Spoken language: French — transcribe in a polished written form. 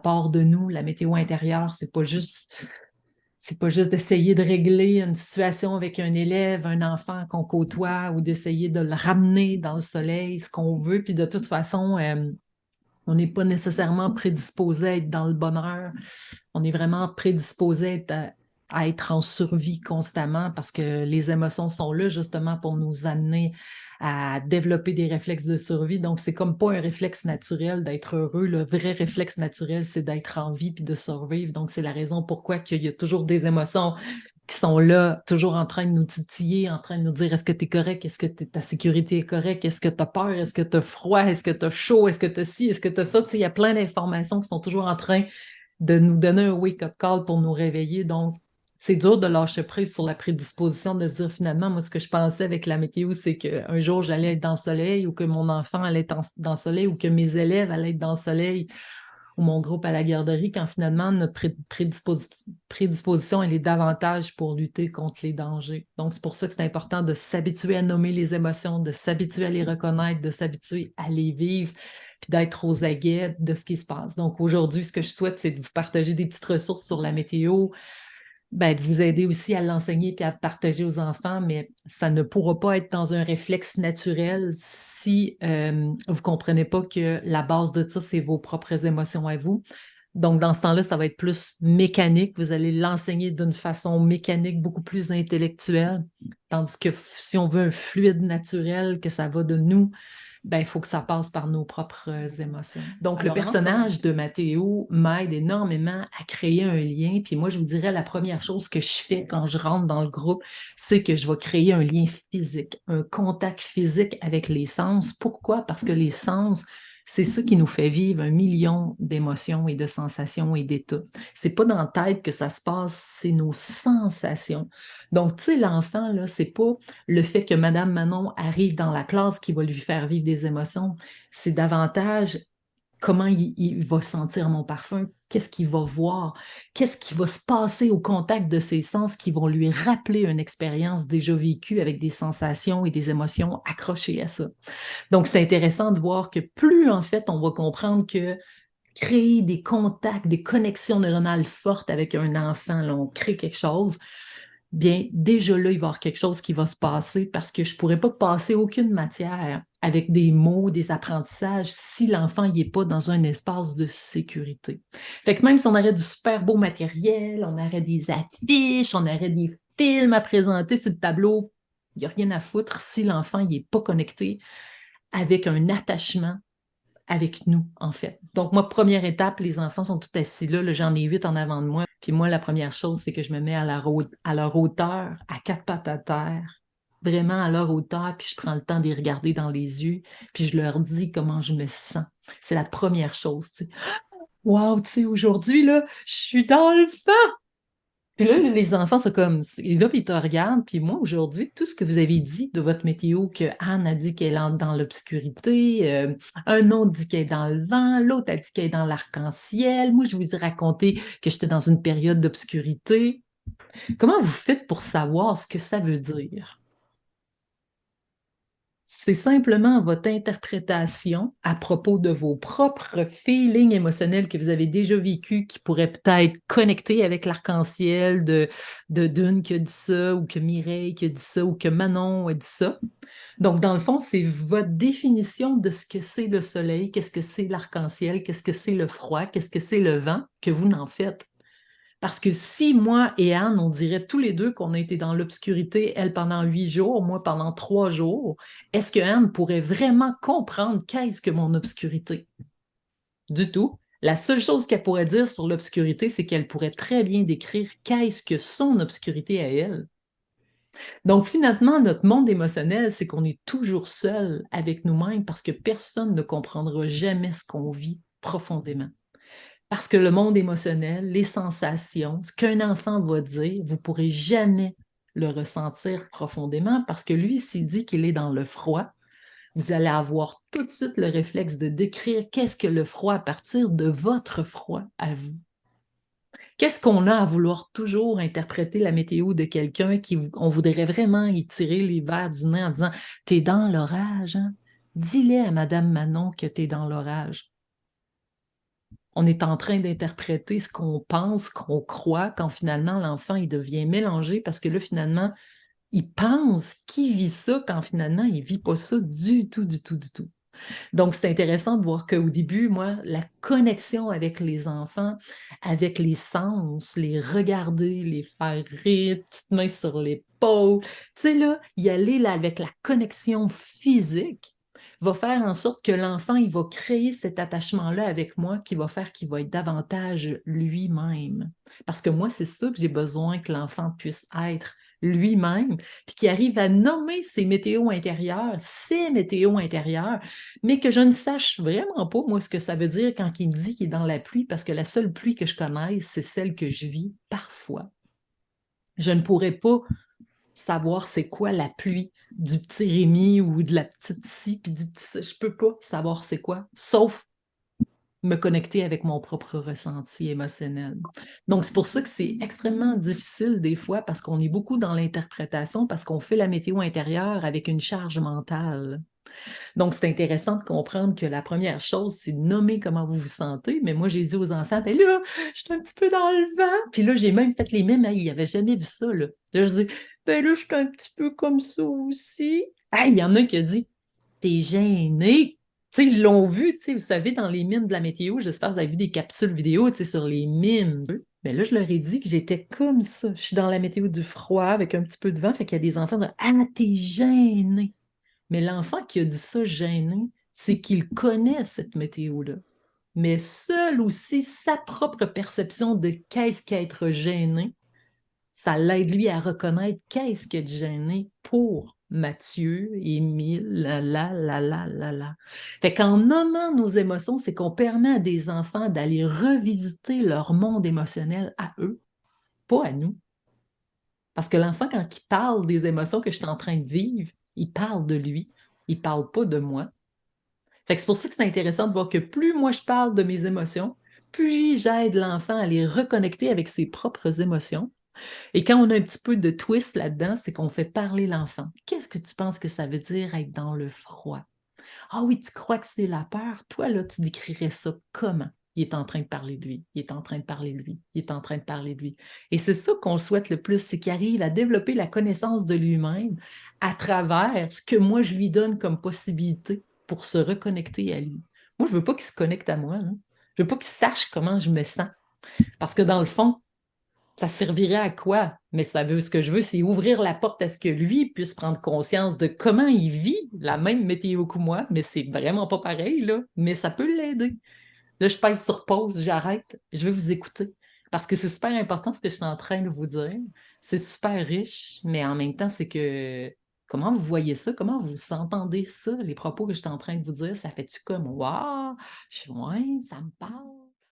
part de nous, la météo intérieure, c'est pas juste d'essayer de régler une situation avec un élève, un enfant qu'on côtoie ou d'essayer de le ramener dans le soleil, ce qu'on veut. Puis de toute façon, on n'est pas nécessairement prédisposé à être dans le bonheur. On est vraiment prédisposé à être en survie constamment parce que les émotions sont là justement pour nous amener à développer des réflexes de survie. Donc, c'est comme pas un réflexe naturel d'être heureux. Le vrai réflexe naturel, c'est d'être en vie puis de survivre. Donc, c'est la raison pourquoi il y a toujours des émotions qui sont là, toujours en train de nous titiller, en train de nous dire est-ce que tu es correct, est-ce que ta sécurité est correcte, est-ce que tu as peur, est-ce que tu as froid, est-ce que tu as chaud, est-ce que tu as ci, est-ce que tu as ça. Tu sais, il y a plein d'informations qui sont toujours en train de nous donner un wake-up call pour nous réveiller. Donc, c'est dur de lâcher prise sur la prédisposition de se dire finalement, moi, ce que je pensais avec la météo, c'est qu'un jour, j'allais être dans le soleil ou que mon enfant allait être dans le soleil ou que mes élèves allaient être dans le soleil ou mon groupe à la garderie, quand finalement, notre prédisposition, elle est davantage pour lutter contre les dangers. Donc, c'est pour ça que c'est important de s'habituer à nommer les émotions, de s'habituer à les reconnaître, de s'habituer à les vivre, puis d'être aux aguets de ce qui se passe. Donc, aujourd'hui, ce que je souhaite, c'est de vous partager des petites ressources sur la météo, ben, de vous aider aussi à l'enseigner et à le partager aux enfants, mais ça ne pourra pas être dans un réflexe naturel si vous ne comprenez pas que la base de ça, c'est vos propres émotions à vous. Donc, dans ce temps-là, ça va être plus mécanique. Vous allez l'enseigner d'une façon mécanique, beaucoup plus intellectuelle. Tandis que si on veut un fluide naturel, que ça va de nous, ben, il faut que ça passe par nos propres émotions. Donc, le personnage de Mathéo m'aide énormément à créer un lien. Puis moi, je vous dirais, la première chose que je fais quand je rentre dans le groupe, c'est que je vais créer un lien physique, un contact physique avec les sens. Pourquoi? Parce que les sens, c'est ça qui nous fait vivre 1 million d'émotions et de sensations et d'états. C'est pas dans la tête que ça se passe, c'est nos sensations. Donc, tu sais, l'enfant, là, c'est pas le fait que Madame Manon arrive dans la classe qui va lui faire vivre des émotions, c'est davantage comment il va sentir mon parfum, qu'est-ce qu'il va voir, qu'est-ce qui va se passer au contact de ses sens qui vont lui rappeler une expérience déjà vécue avec des sensations et des émotions accrochées à ça. Donc, c'est intéressant de voir que plus, en fait, on va comprendre que créer des contacts, des connexions neuronales fortes avec un enfant, là, on crée quelque chose, bien, déjà là, il va y avoir quelque chose qui va se passer parce que je ne pourrais pas passer aucune matière avec des mots, des apprentissages, si l'enfant n'est pas dans un espace de sécurité. Fait que même si on aurait du super beau matériel, on aurait des affiches, on aurait des films à présenter sur le tableau, il n'y a rien à foutre si l'enfant n'est pas connecté avec un attachement avec nous, en fait. Donc, moi, première étape, les enfants sont tous assis là, j'en ai 8 en avant de moi. Puis moi, la première chose, c'est que je me mets à leur hauteur, à 4 pattes à terre, vraiment à leur hauteur, puis je prends le temps de les regarder dans les yeux, puis je leur dis comment je me sens. C'est la première chose, tu sais. Wow, tu sais, aujourd'hui, là, je suis dans le feu! Puis là, les enfants sont comme, et là, puis ils te regardent, puis moi, aujourd'hui, tout ce que vous avez dit de votre météo, que Anne a dit qu'elle entre dans l'obscurité, un autre dit qu'elle est dans le vent, l'autre a dit qu'elle est dans l'arc-en-ciel, moi, je vous ai raconté que j'étais dans une période d'obscurité. Comment vous faites pour savoir ce que ça veut dire? C'est simplement votre interprétation à propos de vos propres feelings émotionnels que vous avez déjà vécus qui pourraient peut-être connecter avec l'arc-en-ciel de Dune qui a dit ça, ou que Mireille qui a dit ça, ou que Manon a dit ça. Donc, dans le fond, c'est votre définition de ce que c'est le soleil, qu'est-ce que c'est l'arc-en-ciel, qu'est-ce que c'est le froid, qu'est-ce que c'est le vent, que vous n'en faites. Parce que si moi et Anne, on dirait tous les deux qu'on a été dans l'obscurité, elle pendant 8 jours, moi pendant 3 jours, est-ce que Anne pourrait vraiment comprendre qu'est-ce que mon obscurité? Du tout. La seule chose qu'elle pourrait dire sur l'obscurité, c'est qu'elle pourrait très bien décrire qu'est-ce que son obscurité à elle. Donc finalement, notre monde émotionnel, c'est qu'on est toujours seul avec nous-mêmes parce que personne ne comprendra jamais ce qu'on vit profondément. Parce que le monde émotionnel, les sensations, ce qu'un enfant va dire, vous ne pourrez jamais le ressentir profondément parce que lui, s'il dit qu'il est dans le froid, vous allez avoir tout de suite le réflexe de décrire qu'est-ce que le froid à partir de votre froid à vous. Qu'est-ce qu'on a à vouloir toujours interpréter la météo de quelqu'un on voudrait vraiment y tirer les verres du nez en disant « T'es dans l'orage, hein? Dis-le à Madame Manon que t'es dans l'orage. » On est en train d'interpréter ce qu'on pense, qu'on croit, quand finalement l'enfant, il devient mélangé parce que là, finalement, il pense qu'il vit ça quand finalement, il ne vit pas ça du tout, du tout, du tout. Donc, c'est intéressant de voir qu'au début, moi, la connexion avec les enfants, avec les sens, les regarder, les faire rire, petite main sur l'épaule, tu sais, là, y aller là, avec la connexion physique va faire en sorte que l'enfant, il va créer cet attachement-là avec moi qui va faire qu'il va être davantage lui-même. Parce que moi, c'est ça que j'ai besoin que l'enfant puisse être lui-même, puis qu'il arrive à nommer ses météos intérieurs, ses météos intérieurs, mais que je ne sache vraiment pas, moi, ce que ça veut dire quand il me dit qu'il est dans la pluie, parce que la seule pluie que je connaisse, c'est celle que je vis parfois. Je ne pourrais pas savoir c'est quoi la pluie du petit Rémi ou de la petite ci, puis du petit... Je peux pas savoir c'est quoi, sauf me connecter avec mon propre ressenti émotionnel. Donc, c'est pour ça que c'est extrêmement difficile des fois, parce qu'on est beaucoup dans l'interprétation, parce qu'on fait la météo intérieure avec une charge mentale. Donc, c'est intéressant de comprendre que la première chose, c'est de nommer comment vous vous sentez. Mais moi, j'ai dit aux enfants, ben là, je suis un petit peu dans le vent. Puis là, j'ai même fait les mêmes. Hey, ils n'avaient jamais vu ça, là. Là, je dis, ben là, je suis un petit peu comme ça aussi. Hey, il y en a un qui a dit, t'es gêné. Tu sais, ils l'ont vu, tu sais, vous savez, dans les mines de la météo, j'espère que vous avez vu des capsules vidéo, tu sais, sur les mines. Mais là, je leur ai dit que j'étais comme ça. Je suis dans la météo du froid avec un petit peu de vent, fait qu'il y a des enfants de, ah, t'es gêné. Mais l'enfant qui a dit ça gêné, c'est qu'il connaît cette météo-là. Mais seul aussi sa propre perception de qu'est-ce qu'être gêné, ça l'aide lui à reconnaître qu'est-ce qu'être gêné pour Mathieu, Émile, la. Fait qu'en nommant nos émotions, c'est qu'on permet à des enfants d'aller revisiter leur monde émotionnel à eux, pas à nous. Parce que l'enfant, quand il parle des émotions que je suis en train de vivre, il parle de lui, il parle pas de moi. Fait que c'est pour ça que c'est intéressant de voir que plus moi je parle de mes émotions, plus j'aide l'enfant à les reconnecter avec ses propres émotions. Et quand on a un petit peu de twist là-dedans, c'est qu'on fait parler l'enfant. Qu'est-ce que tu penses que ça veut dire être dans le froid? Ah oui, tu crois que c'est la peur? Toi, là, tu décrirais ça comment? Il est en train de parler de lui, il est en train de parler de lui, il est en train de parler de lui. Et c'est ça qu'on souhaite le plus, c'est qu'il arrive à développer la connaissance de lui-même à travers ce que moi je lui donne comme possibilité pour se reconnecter à lui. Moi, je veux pas qu'il se connecte à moi, hein. Je veux pas qu'il sache comment je me sens. Parce que dans le fond, ça servirait à quoi? Mais ça veut, ce que je veux, c'est ouvrir la porte à ce que lui puisse prendre conscience de comment il vit la même météo que moi, mais c'est vraiment pas pareil, là. Mais ça peut l'aider. Là, je pèse sur pause, j'arrête, je vais vous écouter. Parce que c'est super important ce que je suis en train de vous dire. C'est super riche, mais en même temps, c'est que comment vous voyez ça? Comment vous entendez ça? Les propos que je suis en train de vous dire, ça fait-tu comme Waouh, ouais, ça me parle.